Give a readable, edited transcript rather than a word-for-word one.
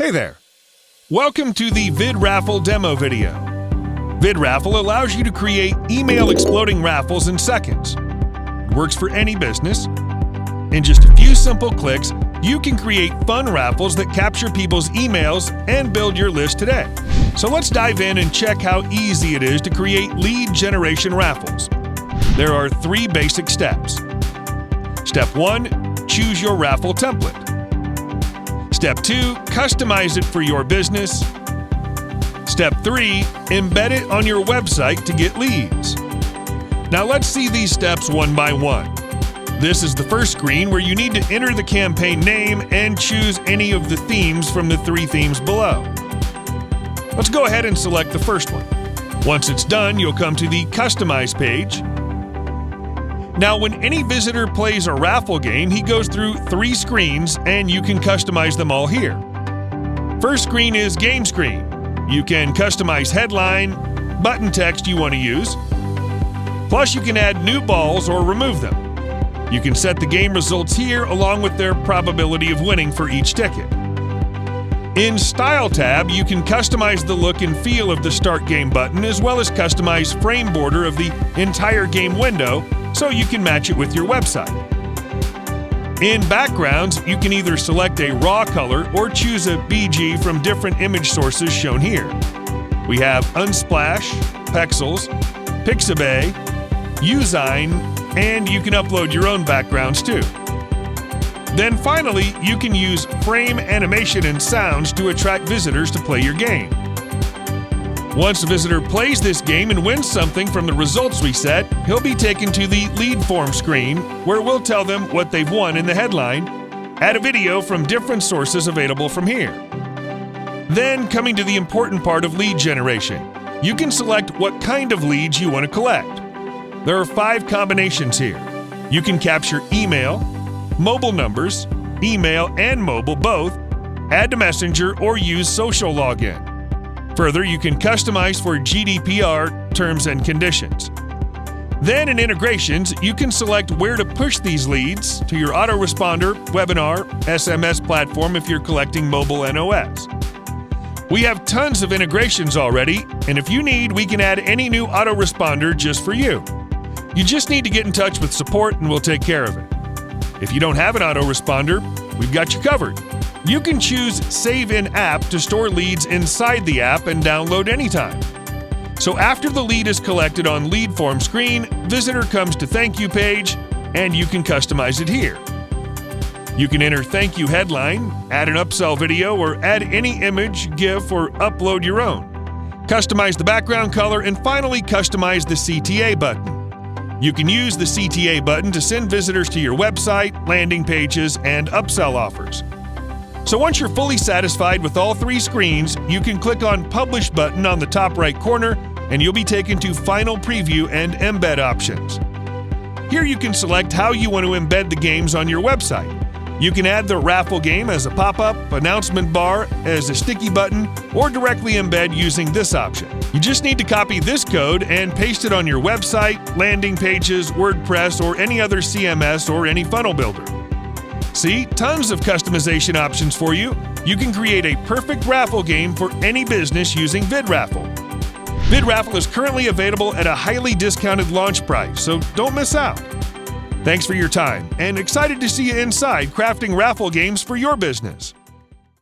Hey there! Welcome to the VidRaffle demo video. VidRaffle allows you to create email exploding raffles in seconds. It works for any business. In just a few simple clicks, you can create fun raffles that capture people's emails and build your list today. So let's dive in and check how easy it is to create lead generation raffles. There are 3 basic steps. Step 1, choose your raffle template. Step 2, customize it for your business. Step 3, embed it on your website to get leads. Now let's see these steps one by one. This is the first screen where you need to enter the campaign name and choose any of the themes from the 3 themes below. Let's go ahead and select the first one. Once it's done, you'll come to the Customize page. Now, when any visitor plays a raffle game, he goes through 3 screens and you can customize them all here. First screen is Game Screen. You can customize headline, button text you want to use. Plus, you can add new balls or remove them. You can set the game results here along with their probability of winning for each ticket. In Style tab, you can customize the look and feel of the Start Game button as well as customize frame border of the entire game window so you can match it with your website. In Backgrounds, you can either select a raw color or choose a BG from different image sources shown here. We have Unsplash, Pexels, Pixabay, Usign, and you can upload your own backgrounds too. Then finally, you can use frame animation and sounds to attract visitors to play your game. Once a visitor plays this game and wins something from the results we set, he'll be taken to the lead form screen where we'll tell them what they've won in the headline, add a video from different sources available from here. Then, coming to the important part of lead generation, you can select what kind of leads you want to collect. There are 5 combinations here. You can capture email, mobile numbers, email and mobile both, add to Messenger, or use social login. Further, you can customize for GDPR terms and conditions. Then in integrations, you can select where to push these leads to your autoresponder, webinar, SMS platform if you're collecting mobile and OS. We have tons of integrations already, and if you need, we can add any new autoresponder just for you. You just need to get in touch with support and we'll take care of it. If you don't have an autoresponder, we've got you covered. You can choose Save in App to store leads inside the app and download anytime. So after the lead is collected on lead form screen, visitor comes to thank you page and you can customize it here. You can enter thank you headline, add an upsell video, or add any image, GIF, or upload your own. Customize the background color and finally customize the CTA button. You can use the CTA button to send visitors to your website, landing pages, and upsell offers. So once you're fully satisfied with all 3 screens, you can click on Publish button on the top right corner and you'll be taken to Final Preview and Embed options. Here you can select how you want to embed the games on your website. You can add the raffle game as a pop-up, announcement bar as a sticky button, or directly embed using this option. You just need to copy this code and paste it on your website, landing pages, WordPress, or any other CMS or any funnel builder. See, tons of customization options for you. You can create a perfect raffle game for any business using VidRaffle. VidRaffle is currently available at a highly discounted launch price, so don't miss out. Thanks for your time, and excited to see you inside crafting raffle games for your business.